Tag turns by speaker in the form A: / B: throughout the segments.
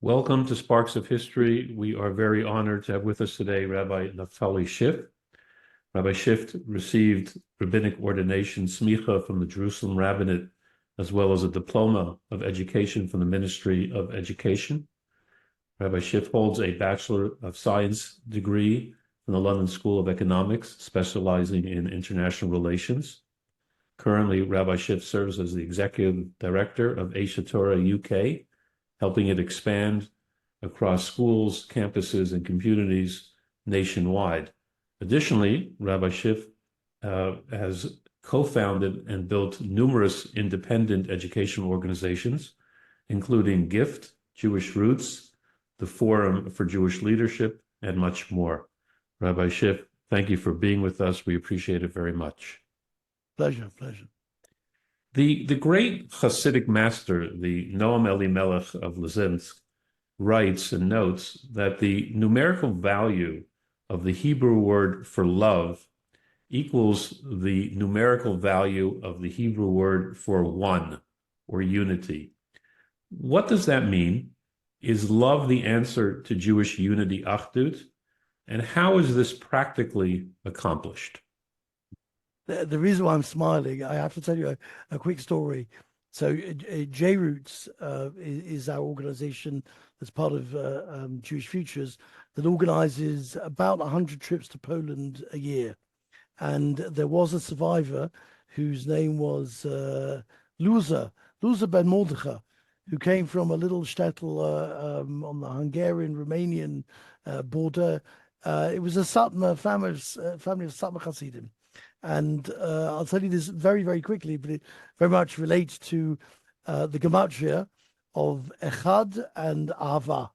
A: Welcome to Sparks of History. We are very honored to have with us today Rabbi Naftali Schiff. Rabbi Schiff received rabbinic ordination smicha from the Jerusalem Rabbinate, as well as a Diploma of Education from the Ministry of Education. Rabbi Schiff holds a Bachelor of Science degree from the London School of Economics, specializing in international relations. Currently, Rabbi Schiff serves as the Executive Director of Aish UK, helping it expand across schools, campuses, and communities nationwide. Additionally, Rabbi Schiff has co-founded and built numerous independent educational organizations, including GIFT, JRoots, the Forum for Jewish Leadership, and much more. Rabbi Schiff, thank you for being with us. We appreciate it very much.
B: Pleasure.
A: The great Hasidic master, the Noam Elimelech of Lizinsk, writes and notes that the numerical value of the Hebrew word for love equals the numerical value of the Hebrew word for one or unity. What does that mean? Is love the answer to Jewish unity, Achdut? And how is this practically accomplished?
B: The reason why I'm smiling, I have to tell you a quick story. So JRoots is our organization that's part of Jewish Futures that organizes about 100 trips to Poland a year. And there was a survivor whose name was Luza Ben Mordechai, who came from a little shtetl on the Hungarian-Romanian border. It was a Satmar family of Satmar Hasidim. And I'll tell you this very, very quickly, but it very much relates to the gematria of Echad and Ahava.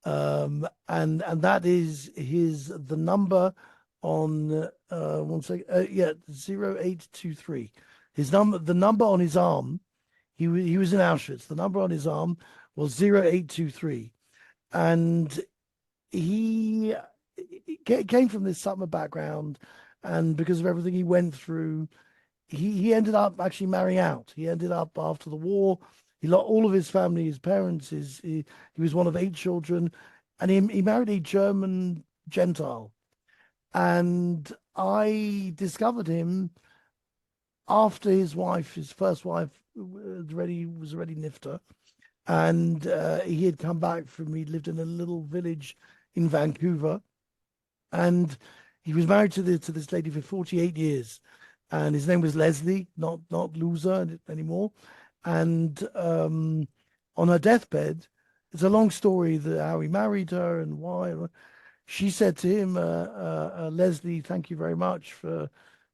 B: And that is the number on 0823. The number on his arm, he was in Auschwitz. The number on his arm was 0823. And he came from this Satmar background. And because of everything he went through, he ended up actually marrying out. He ended up after the war. He lost all of his family, his parents. He was one of 8 children, and he married a German Gentile. And I discovered him after his first wife, was already nifta, and he had come back he lived in a little village in Vancouver, and he was married to this lady for 48 years, and his name was Leslie, not Loser anymore. And on her deathbed, it's a long story how he married her and why. She said to him, Leslie, thank you very much for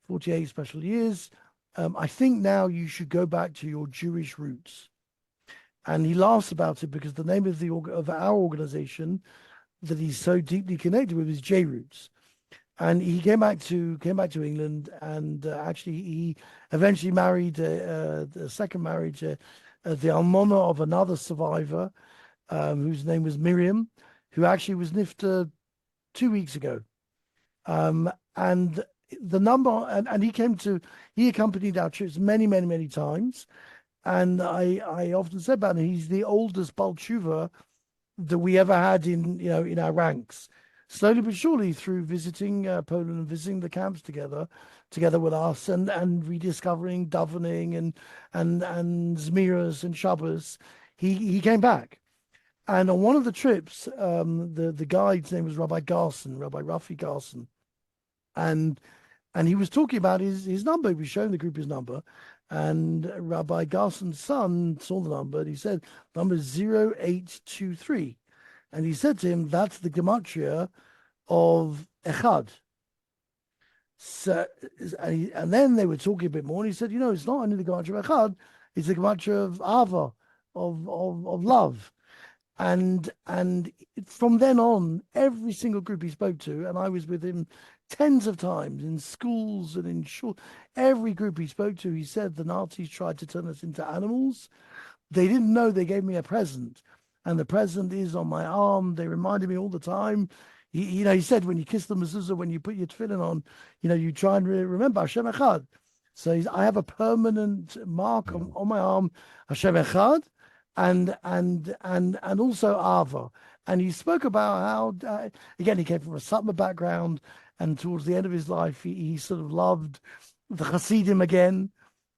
B: 48 special years. I think now you should go back to your Jewish roots. And he laughs about it because the name of our organization that he's so deeply connected with is JRoots. And he came back to England, and actually he eventually married a second marriage, the almana of another survivor, whose name was Miriam, who actually was nifta 2 weeks ago. And the number, and he accompanied our trips many times. And I often said about him, he's the oldest Baal Tshuva that we ever had in our ranks. Slowly but surely, through visiting Poland and visiting the camps together with us, and rediscovering davening and Zmiras and Shabbos, he came back. And on one of the trips, the guide's name was Rabbi Rafi Garson, and he was talking about his number. He was showing the group his number, and Rabbi Garson's son saw the number, and he said, number 0823. And he said to him, that's the gematria of Echad. So, and then they were talking a bit more, and he said, it's not only the gematria of Echad, it's the gematria of Ava, of love. And from then on, every single group he spoke to, and I was with him tens of times in schools and in short, every group he spoke to, he said the Nazis tried to turn us into animals. They didn't know they gave me a present. And the present is on my arm. They reminded me all the time. He said when you kiss the mezuzah, when you put your tefillin on, you try and remember Hashem Echad. So I have a permanent mark on my arm, Hashem Echad, and also Ava. And he spoke about how again he came from a Satmar background, and towards the end of his life he sort of loved the Hasidim again,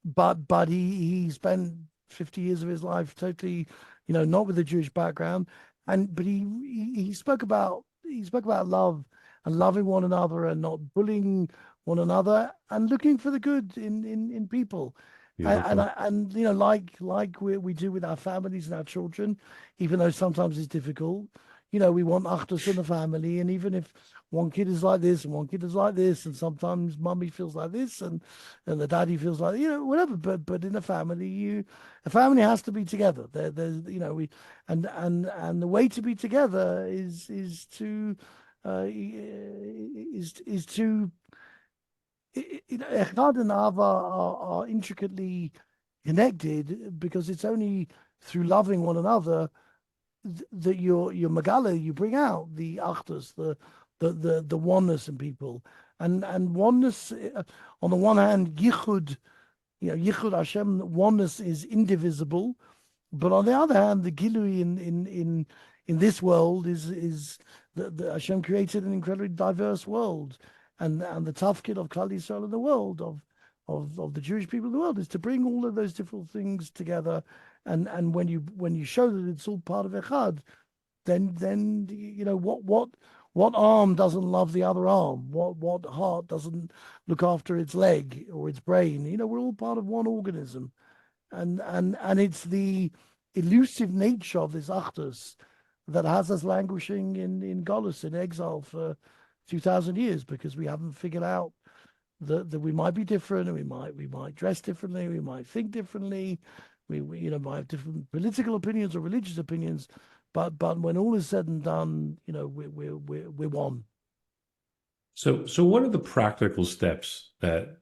B: but he spent 50 years of his life totally, not with a Jewish background, but he spoke about love and loving one another and not bullying one another and looking for the good in people.
A: Beautiful.
B: And like we do with our families and our children, even though sometimes it's difficult, we want achdus in the family, and even if one kid is like this and one kid is like this, and sometimes mummy feels like this and the daddy feels like whatever, but in a family a family has to be together. There's we and the way to be together is to Echad and Ava are intricately connected, because it's only through loving one another that your Megala, you bring out the Achdus, the oneness in people, and oneness. On the one hand, Yichud, Yichud Hashem, oneness is indivisible, but on the other hand, the Gilui in this world is the Hashem created an incredibly diverse world, and the tafkid of Klal Yisrael in the world, of the Jewish people in the world, is to bring all of those different things together. And when you show that it's all part of Echad, then what arm doesn't love the other arm? What heart doesn't look after its leg or its brain? We're all part of one organism, and it's the elusive nature of this Achdus that has us languishing in Golus, in exile for 2,000 years, because we haven't figured out that we might be different, and we might dress differently, we might think differently, we might have different political opinions or religious opinions, but when all is said and done, we're one.
A: So what are the practical steps that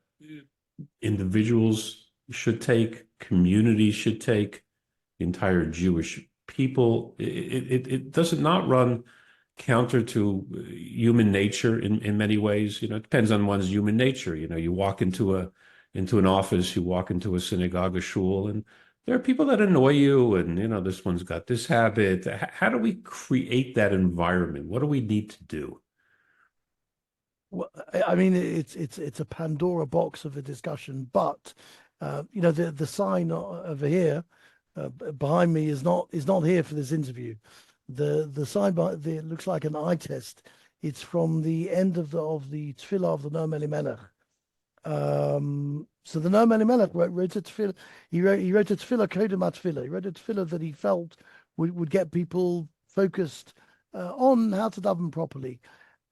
A: individuals should take, communities should take, the entire Jewish people? It does it not run counter to human nature in many ways? It depends on one's human nature. You walk into an office, you walk into a synagogue, a shul, and there are people that annoy you, and this one's got this habit. How do we create that environment? What do we need to do?
B: Well, I mean, it's a Pandora box of a discussion, but the sign over here behind me is not here for this interview. The sign it looks like an eye test. It's from the end of the tefillah of the Noam Elimelech. So the Noam Elimelech wrote a tefillah. He wrote a tefillah kodem tefillah. He wrote a tefillah that he felt would get people focused on how to daven properly.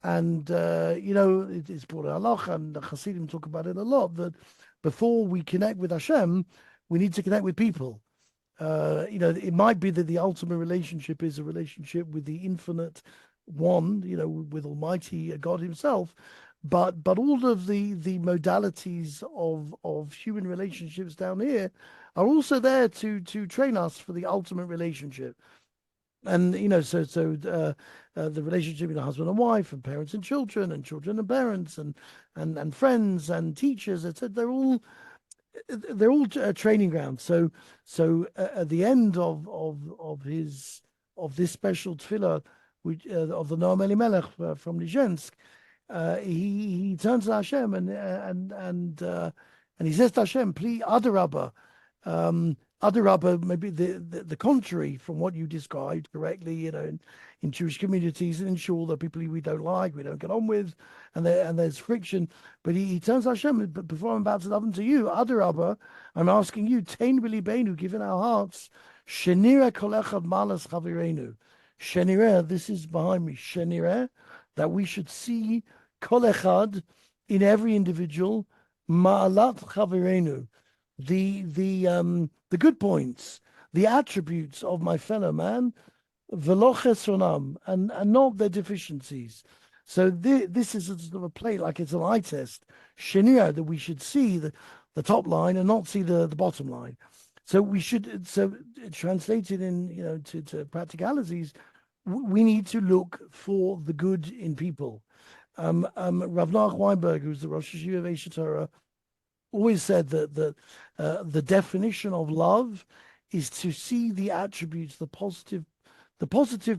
B: And it's brought in halacha, and the Hasidim talk about it a lot, that before we connect with Hashem, we need to connect with people. It might be that the ultimate relationship is a relationship with the infinite one, with Almighty God Himself, but all of the modalities of human relationships down here are also there to train us for the ultimate relationship. And the relationship between husband and wife, and parents and children and parents, and friends and teachers, etc. They're all training grounds. So at the end of this special tefillah, of the Noam Elimelech from Nizhensk, he turns to Hashem and he says to Hashem, "Please, Adarabba, Adarabba, maybe the contrary from what you described correctly, in Jewish communities and in shul, there are people we don't like, we don't get on with, and there's friction." But he turns to Hashem, but before I'm about to love to you, Adarabba, I'm asking you, Tein b'libeinu, give in our hearts, Shenira kol echad malas chavirenu. Shenira, this is behind me, Shenira, that we should see kol echad, in every individual, ma'alat chavirenu, the good points, the attributes of my fellow man, velo chesronam, and not their deficiencies. So this is a sort of a play, like it's an eye test, Shenira, that we should see the top line and not see the bottom line. So we should, translated in to practicalities, we need to look for the good in people. Rav Noach Weinberg, who's the Rosh Yeshiva of Aish always said that the definition of love is to see the attributes, the positive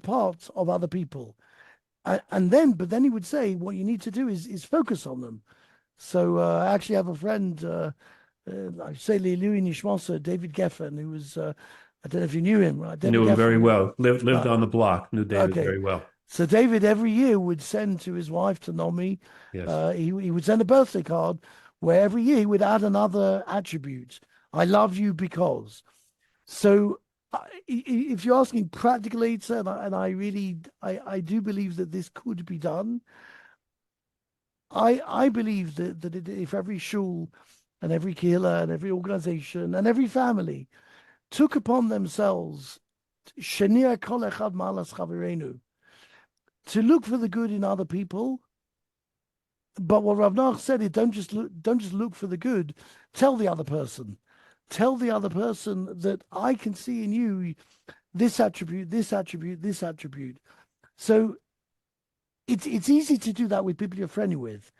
B: parts of other people. But then he would say, what you need to do is focus on them. So I actually have a friend, I say Louis Nishmasa, David Geffen, who was, I don't know if you knew him, right? David
A: Knew him
B: Geffen,
A: very well. Lived on the block. Knew David
B: okay.
A: very well.
B: So David every year would send to his wife, to Nomi,
A: Yes.
B: he would send a birthday card where every year he would add another attribute. I love you because. So if you're asking practically, and I do believe that this could be done. I believe that if every shul and every kehillah and every organization and every family took upon themselves shenia kol echad ma'alas chaverenu, to look for the good in other people. But what Rav Nach said is don't just look for the good. Tell the other person that I can see in you this attribute, this attribute, this attribute. So it's easy to do that with people you're friendly with.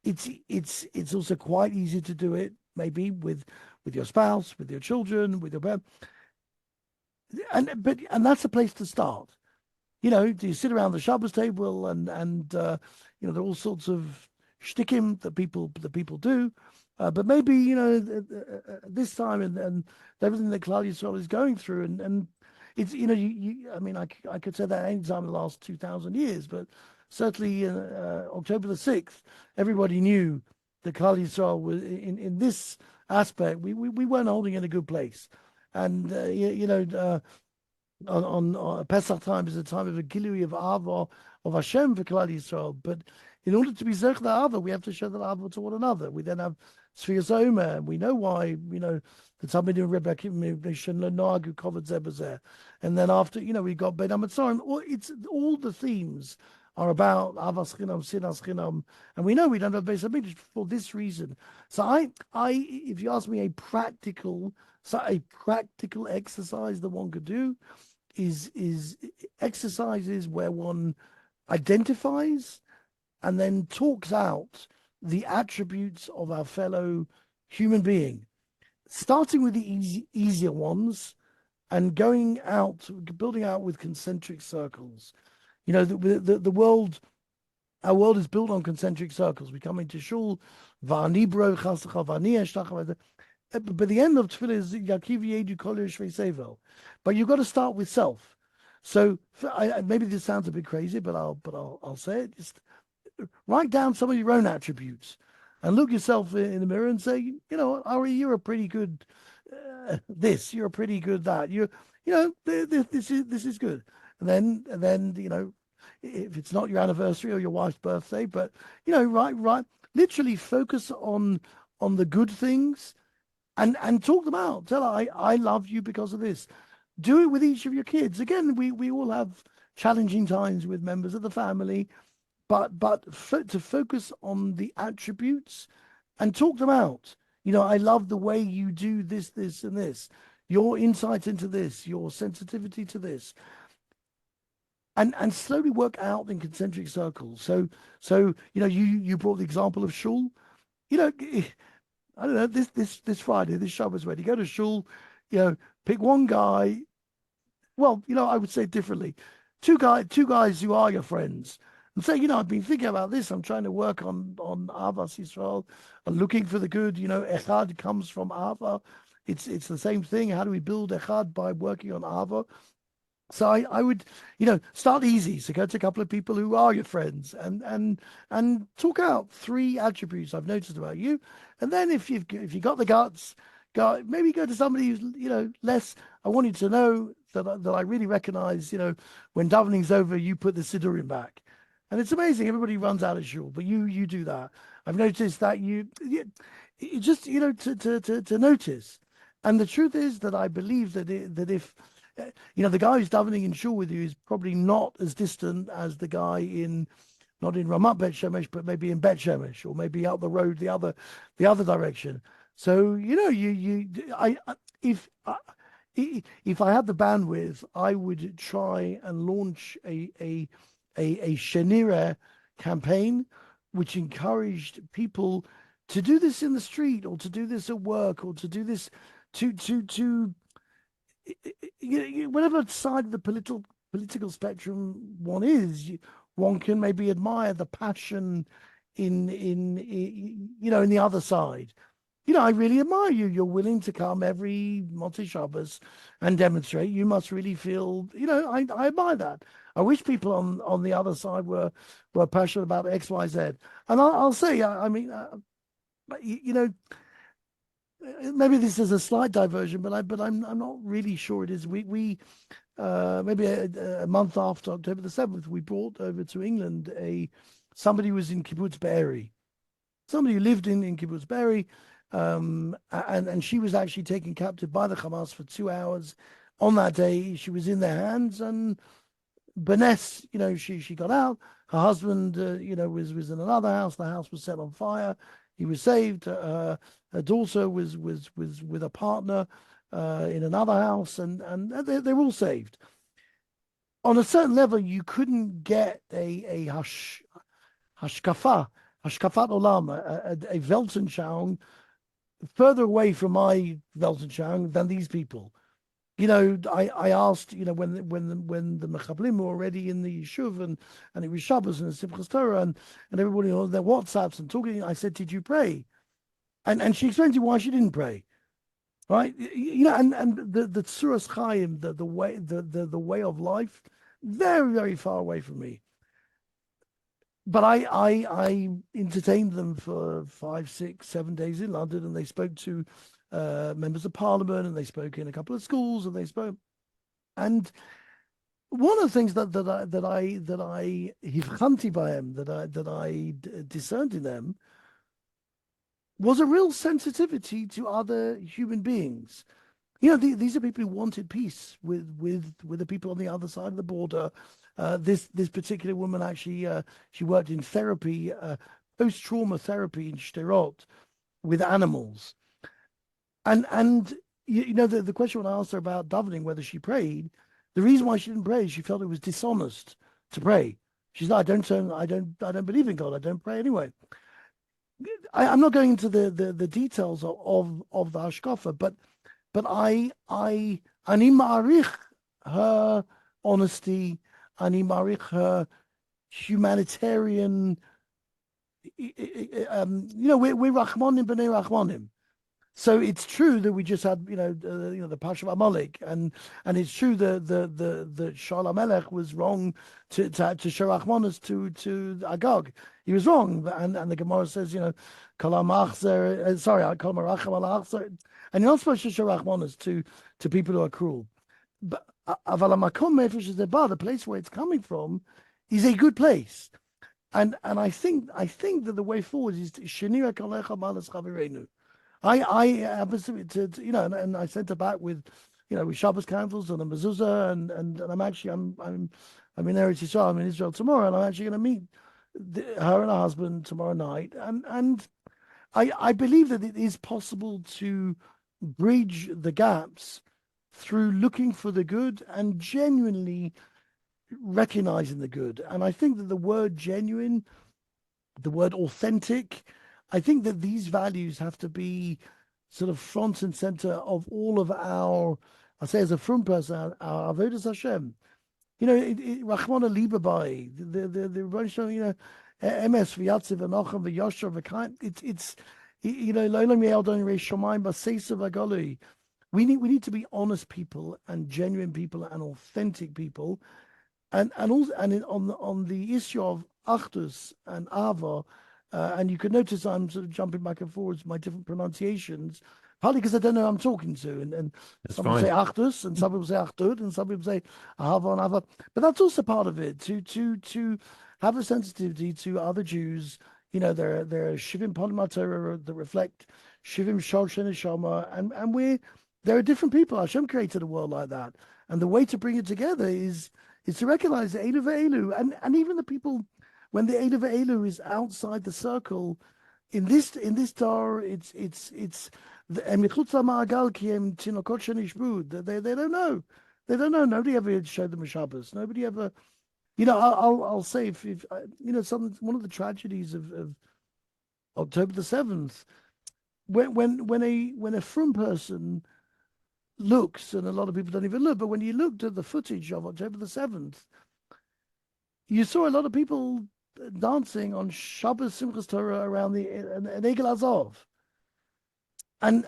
B: It's also quite easy to do it maybe with your spouse, with your children, with your parents. And that's a place to start. Do you sit around the Shabbos table and there are all sorts of shtikim that people do, but maybe this time and everything that Klal Yisrael is going through and it's I mean I could say that any time in the last 2,000 years, but certainly October the 6th, everybody knew that Klal Yisrael was in this aspect. We weren't holding in a good place, and on Pesach time is a time of a gilui of Ava of Hashem for Klal Yisrael. But in order to be zech the Ava, we have to show that Ava to one another. We then have Sfiras Omer, and we know why. The Talmidim Rebbe Noagu covered Zebazeh, and then after we got Ben Amatzorim. All the themes are about Avas Chinam, Sinas Chinam, and we know we don't have Beis Hamikdash for this reason. So if you ask me a practical exercise that one could do is exercises where one identifies and then talks out the attributes of our fellow human being, starting with the easier ones and building out with concentric circles. The world, our world is built on concentric circles. We come into shul, va'anibro chasacha va'ni. But the end of tefillah is Yakiv Yedu Kol Yoshvei Sevel. But you've got to start with self. So maybe this sounds a bit crazy, but I'll say it. Just write down some of your own attributes and look yourself in the mirror and say, Ari, you're a pretty good this. You're a pretty good that. This is good. And then if it's not your anniversary or your wife's birthday, but right, literally focus on the good things. And talk them out. Tell her, I love you because of this. Do it with each of your kids. Again, we all have challenging times with members of the family, but to focus on the attributes and talk them out. I love the way you do this, this, and this. Your insight into this, your sensitivity to this. And slowly work out in concentric circles. So you brought the example of shul. I don't know, this Friday, this Shabbos, when you go to shul, pick one guy. Well, I would say it differently. Two guys who are your friends, and say, I've been thinking about this. I'm trying to work on Avas Yisrael, looking for the good. Echad comes from Ava. It's the same thing. How do we build Echad? By working on Ava. So I would, start easy. So go to a couple of people who are your friends and talk out 3 attributes I've noticed about you. And then if you got the guts, maybe go to somebody who's, less. I want you to know that I really recognize, when davening's over, you put the siddurim back. And it's amazing. Everybody runs out of shul, but you do that. I've noticed that you just, to notice. And the truth is that I believe that if, the guy who's davening in shul with you is probably not as distant as the guy not in Ramat Bet Shemesh, but maybe in Bet Shemesh, or maybe out the road the other direction. So if I had the bandwidth, I would try and launch a Shenira campaign, which encouraged people to do this in the street, or to do this at work, or to do this to whatever side of the political spectrum one is, one can maybe admire the passion in the other side. I really admire you. You're willing to come every Motzei Shabbos and demonstrate. You must really feel, I admire that. I wish people on the other side were passionate about X, Y, Z. And I'll say, I mean, maybe this is a slight diversion, but I'm not really sure it is. We maybe a month after October the 7th, we brought over to England somebody who was in Kibbutz Be'eri, somebody who lived in Kibbutz Be'eri, and she was actually taken captive by the Hamas for 2 hours. On that day, she was in their hands, and Benes, she got out. Her husband, was in another house. The house was set on fire. He was saved. Her daughter was with a partner in another house, and they're all saved. On a certain level, you couldn't get a hashkafat olam, a Weltanschauung further away from my Weltanschauung than these people. I asked, when the Mechablim were already in the Yishuv and it was Shabbos and Simchas Torah and everybody on their WhatsApps and talking, I said, did you pray? And she explained to me why she didn't pray. Right? And the Tzuras Chaim, the way of life, very, very far away from me. But I entertained them for 5, 6, 7 days in London, and they spoke to members of parliament, and they spoke in a couple of schools, and they spoke. And one of the things that I hivchanti b'hem, that I discerned in them, was a real sensitivity to other human beings. These are people who wanted peace with the people on the other side of the border. This particular woman actually, she worked in therapy, post-trauma therapy in Sderot with animals. And the question when I asked her about davening, whether she prayed, the reason why she didn't pray is she felt it was dishonest to pray. She's like, I don't believe in God. I don't pray anyway. I'm not going into the details of the hashkafa, but I ani ma'arich her honesty, ani ma'arich her humanitarian. We're Rachmanim b'nei Rachmanim. So it's true that we just had, the Pasha of Amalek, and it's true that the Shaul HaMelech was wrong to show Rachmanis to Agag. He was wrong, and the Gemara says, Kol HaMachzer, Kol HaMaracham Al HaAchzer, and you're not supposed to show Rachmanis to people who are cruel. But Aval HaMakom Me'efer Shezeh, the place where it's coming from, is a good place, and I think that the way forward is Shenira Kalecha Malas Chavireinu. I happen to and I sent her back with Shabbos candles and a mezuzah, and I'm actually I'm in Eretz Yisrael. I'm in Israel tomorrow, and I'm actually going to meet her and her husband tomorrow night, and I believe that it is possible to bridge the gaps through looking for the good and genuinely recognizing the good. And I think that the word genuine, the word authentic, I think that these values have to be sort of front and center of all of our, I say as a frum person, our avodas Hashem. Rachmana Liba Bai, the MS v'yatziv v'nochem v'yosher v'kain. It's lo'olam ye'eldon reish shamayim b'seisa v'galui. We need to be honest people and genuine people and authentic people, and also on the issue of achdus and ava. And you can notice I'm sort of jumping back and forwards my different pronunciations, partly because I don't know who I'm talking to. And some people say Achdus, and some people say Achdud, and some people say Ahava and Ava. But that's also part of it, to have a sensitivity to other Jews. There are Shivim Panama Torah that reflect Shivim Shoshen and Shama, and there are different people. Hashem created a world like that. And the way to bring it together is to recognize the Elu ve'elu, and even the people. When the Elu ve'elu is outside the circle, in this Torah, it's the emichutz ha'ma'agal ki em tinokot shenishbu. They don't know. They don't know. Nobody ever showed them a Shabbos. Nobody ever. I'll say if one of the tragedies of October the 7th, when a frum person looks, and a lot of people don't even look, but when you looked at the footage of October the 7th, you saw a lot of people dancing on Shabbos Simchas Torah around an Egel Azov. And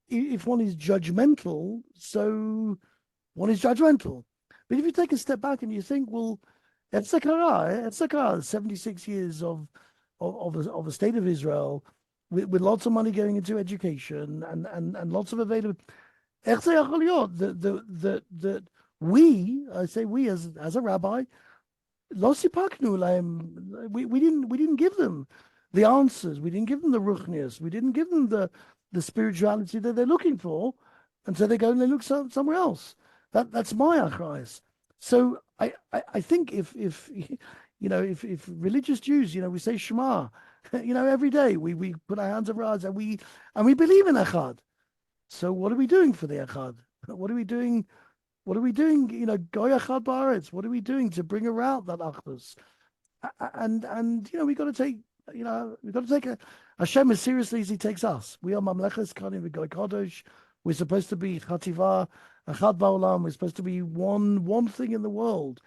B: if one is judgmental, so one is judgmental. But if you take a step back and you think, well, it's 76 years of a state of Israel with lots of money going into education and lots of available. That we, I say we as a rabbi, we didn't give them the answers. We didn't give them the ruchnius. We didn't give them the spirituality that they're looking for, and so they go and they look somewhere else. That's my achrayus. So I think if religious Jews, we say Shema, every day we put our hands over our eyes and we believe in Echad. So what are we doing for the Echad? What are we doing? What are we doing? Goy Echad Ba'aretz. What are we doing to bring about that Achdus? And we got to take Hashem as seriously as He takes us. We are Mamleches Kanim v'Goy Kadosh. We're supposed to be Chativa, Echad Ba'olam. We're supposed to be one thing in the world.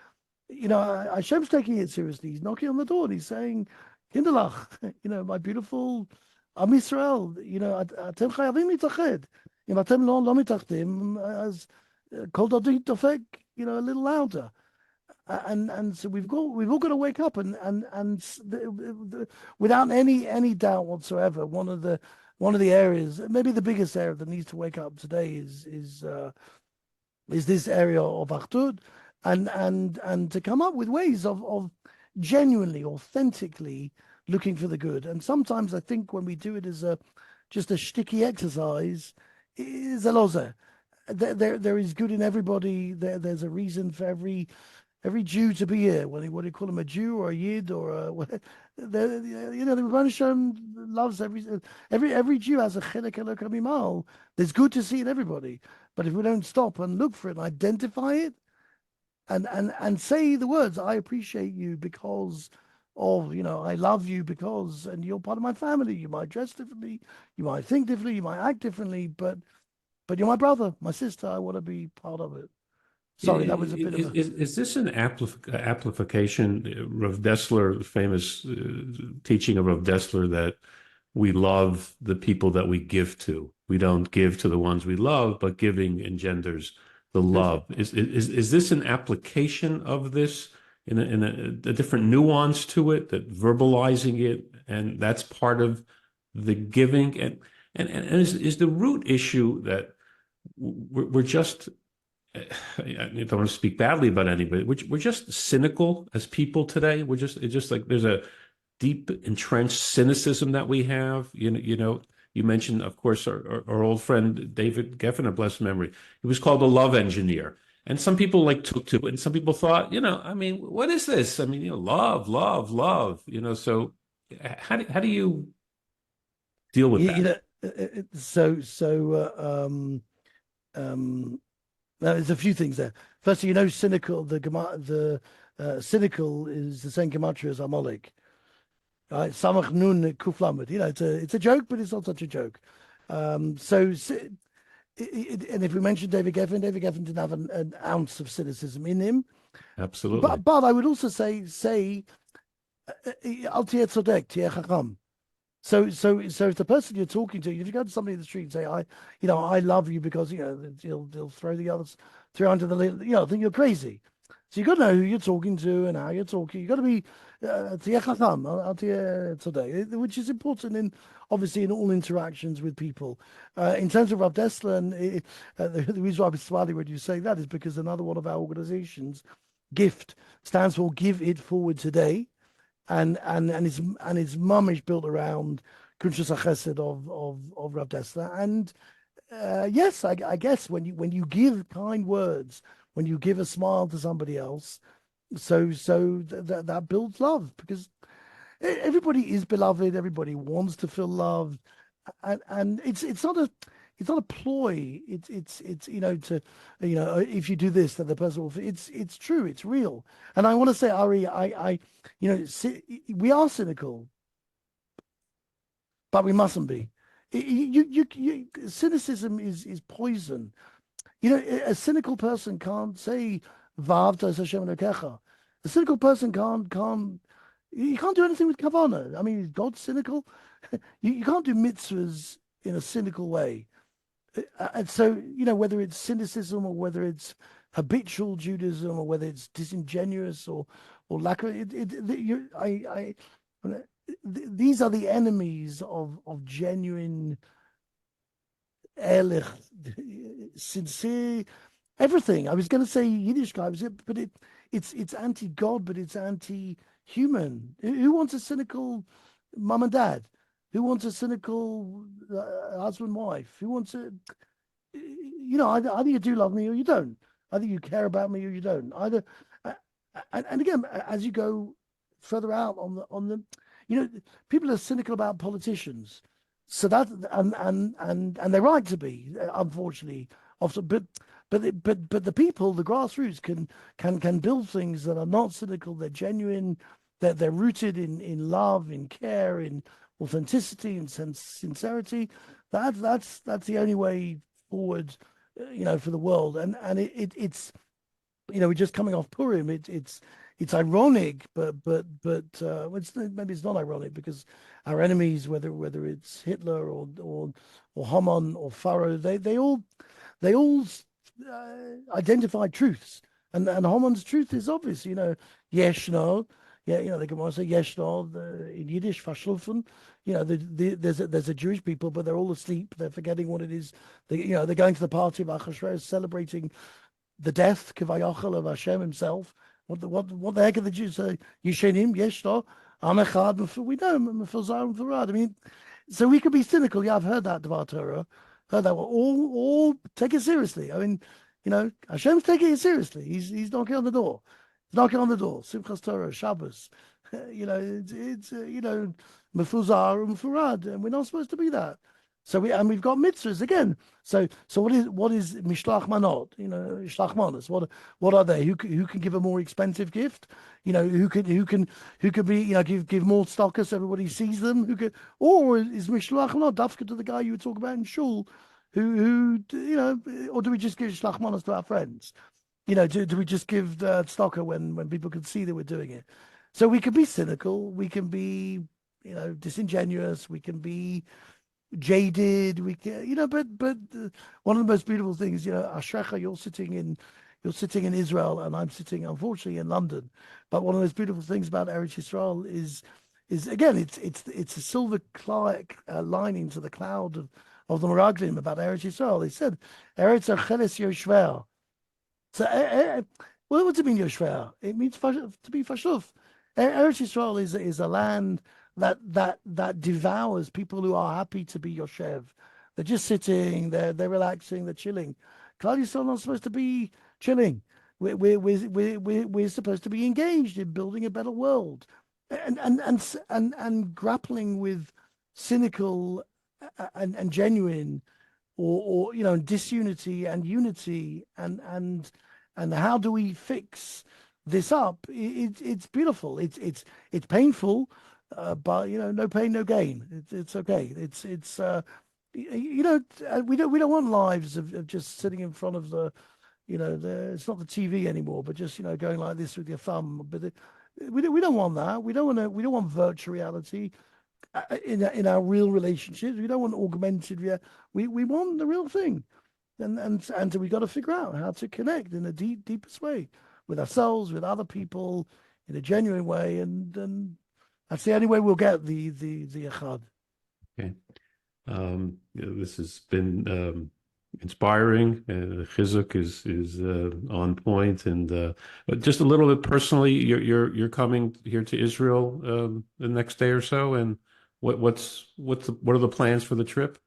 B: Hashem's taking it seriously. He's knocking on the door and He's saying, Kinderlach, my beautiful Am Yisrael, Atem chayavim mitached. If Atem lo mitachdim, as Kol Dodi Dofek, a little louder. And so we've all got to wake up and without any doubt whatsoever, one of the areas, maybe the biggest area that needs to wake up today is this area of Achdut, and to come up with ways of genuinely, authentically looking for the good. And sometimes I think when we do it as just a shticky exercise, is a lozer. There is good in everybody. There's a reason for every Jew to be here. What do you call him, a Jew or a Yid or the Rebbeinu Hashem loves every Jew has a chilek elokei mimal. There's good to see in everybody. But if we don't stop and look for it and identify it and say the words, I appreciate you because of, I love you because, and you're part of my family. You might dress differently, you might think differently, you might act differently, but you're my brother, my sister. I want to be part of it. Sorry, that was a bit of a...
A: Is this an amplification? Rav Dessler, famous teaching of Rav Dessler, that we love the people that we give to. We don't give to the ones we love, but giving engenders the love. Is this an application of this in a different nuance to it, that verbalizing it, and that's part of the giving? And is the root issue that we're just... I don't want to speak badly about anybody. We're just cynical as people today. It's just like there's a deep entrenched cynicism that we have. You mentioned, of course, our old friend David Geffen, blessed memory. He was called a love engineer, and some people took to it, and some people thought, what is this? Love. So how do you deal with that?
B: There's a few things there. Firstly, cynical. The cynical is the same gematria as Amalek. Right? Samach nun kuflamet. It's a joke, but it's not such a joke. And if we mention David Geffen didn't have an ounce of cynicism in him.
A: Absolutely.
B: But I would also say al tieh tzodek, tieh chacham. So if the person you're talking to, if you go to somebody in the street and say, I love you because, they'll throw the others through under the, think you're crazy. So you've got to know who you're talking to and how you're talking. You've got to be, which is important obviously in all interactions with people. In terms of Rav Dessler, and the reason why I was smiling when you say that is because another one of our organizations, GIFT, stands for Give It Forward Today. And his mamish built around Kunshas HaChesed of Rav Dessler. And yes, I guess when you give kind words, when you give a smile to somebody else, so that builds love, because everybody is beloved, everybody wants to feel loved, and it's not a ploy. It's if you do this, then the person will. It's true. It's real. And I want to say, Ari, we are cynical, but we mustn't be. Cynicism is poison. You know, a cynical person can't say "V'ahavta es Hashem Elokecha." A cynical person can't you can't do anything with kavanah. I mean, is God cynical? You can't do mitzvahs in a cynical way. And so, you know, whether it's cynicism or whether it's habitual Judaism or whether it's disingenuous or lack of these are the enemies of genuine ehrlich, sincere everything. I was going to say Yiddishkeit, but it's anti-God, but it's anti-human. Who wants a cynical mum and dad? Who wants a cynical husband, wife? Who wants a, you know, either you do love me or you don't. Either you care about me or you don't. Either, and again, as you go further out on the, you know, people are cynical about politicians. So that and they're right to be, unfortunately, often. But the people, the grassroots, can build things that are not cynical. They're genuine. They're rooted in love, in care, in authenticity and sincerity. That's the only way forward, you know, for the world. And it's, you know, we're just coming off Purim. It's ironic, but maybe it's not ironic because our enemies, whether it's Hitler or Haman or Pharaoh, they all identify truths, and Haman's truth is obvious. You know, Yeshno. Yeah, you know, they can want to say Yeshno in Yiddish, Verschlafen. You know, there's a Jewish people, but they're all asleep. They're forgetting what it is. They're going to the party of Achashverosh, celebrating the death, Kivayachal, of Hashem himself. What the heck are the Jews say? Yishenim, Yeshno, Amechad, we know, Mefilzar, Mefilrad. I mean, so we could be cynical. Yeah, I've heard that, Devar Torah. Heard that. All take it seriously. I mean, you know, Hashem's taking it seriously. He's knocking on the door. Knocking on the door, Simchas Torah, Shabbos, you know, it's you know, mefuzar and mefurad, and we're not supposed to be that. So we've got mitzvahs again. So what is mishlach manot? You know, mishlach manos. What are they? Who can give a more expensive gift? You know, who can be, you know, give more stocker so everybody sees them? Or is mishlach manot dafka to the guy you were talking about in shul, who you know, or do we just give mishlach manos to our friends? You know, do we just give stocker when people can see that we're doing it? So we can be cynical, we can be, you know, disingenuous, we can be jaded, we can, you know, but one of the most beautiful things, you know, Ashrecha, you're sitting in Israel, and I'm sitting, unfortunately, in London. But one of the most beautiful things about Eretz Yisrael is again, it's a silver lining to the cloud of the Meraglim about Eretz Yisrael. They said, Eretz Acheles Yoshver. So, well, what does it mean, Yoshver? It means to be fashuf. Eretz Yisrael is a land that devours people who are happy to be Yoshev. They're just sitting, they're relaxing, they're chilling. Klal Yisrael not supposed to be chilling. We're supposed to be engaged in building a better world, and grappling with cynical and genuine or you know, disunity and unity, and how do we fix this up? It's beautiful. It's painful, but you know, no pain, no gain. It's okay. It's you know, we don't want lives of just sitting in front of the, you know, it's not the TV anymore, but just, you know, going like this with your thumb. But we don't want that. We don't want virtual reality. In our real relationships, we don't want augmented reality. We want the real thing, and so we got to figure out how to connect in a deepest way with ourselves, with other people, in a genuine way, and that's the only way we'll get the echad.
A: Okay, this has been inspiring. Chizuk is on point, and but just a little bit personally, you're coming here to Israel the next day or so, and what are the plans for the trip?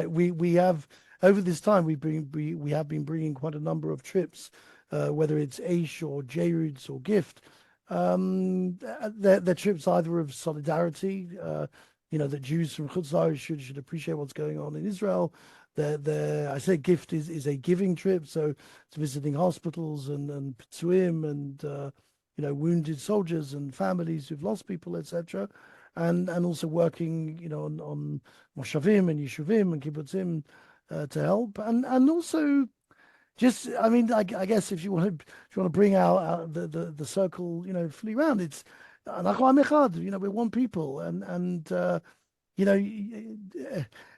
B: We have, over this time we have been bringing quite a number of trips, whether it's Aish or JRoots or Gift. They're trips either of solidarity, you know, that Jews from Chutz La'aretz should appreciate what's going on in Israel. I say Gift is a giving trip, so it's visiting hospitals and Ptsuim and you know, wounded soldiers and families who've lost people, etc. and also working, on moshavim and yeshuvim and kibbutzim to help, and also just, I mean, I guess if you want to bring out the circle, fully round, it's אנחנו עם אחד, we're one people, and and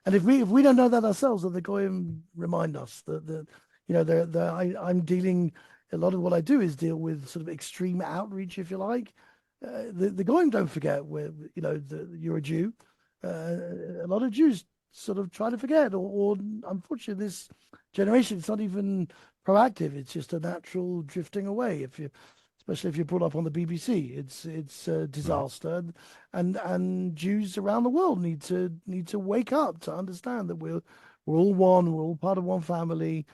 B: if we don't know that ourselves, then the goyim remind us that I'm dealing. A lot of what I do is deal with sort of extreme outreach, if you like. The goyim don't forget where you're a Jew. A lot of Jews sort of try to forget, or unfortunately, this generation, it's not even proactive. It's just a natural drifting away. Especially if you're brought up on the BBC, it's a disaster, and Jews around the world need to wake up to understand that we're all one, we're all part of one family,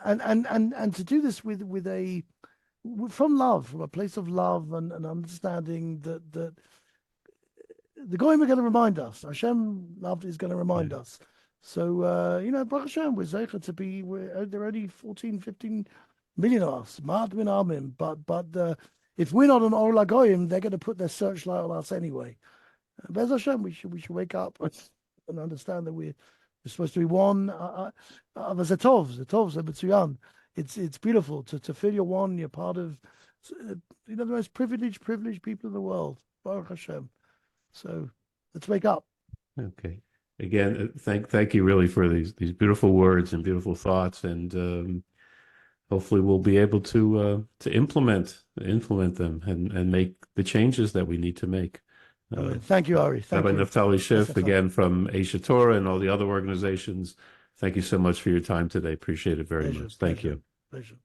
B: and to do this from love, from a place of love and understanding that the goyim are going to remind us. Hashem love is going to remind us. So Baruch Hashem, we're zeicher to be. There are only 14, 15 million of us. Ma'at min amim. But if we're not an Or LaGoyim, they're going to put their searchlight on us anyway. Bez Hashem, we should wake up and understand that we're supposed to be one. It's beautiful to feel you're one. You're part of the most privileged people in the world. Baruch Hashem. So let's wake up.
A: Okay. Again, thank you really for these beautiful words and beautiful thoughts, and hopefully we'll be able to implement them and make the changes that we need to make.
B: Thank you, Ari.
A: Rabbi Naftali Schiff, again from Aish Torah and all the other organizations. Thank you so much for your time today. Appreciate it very much. Thank you.
B: Pleasure.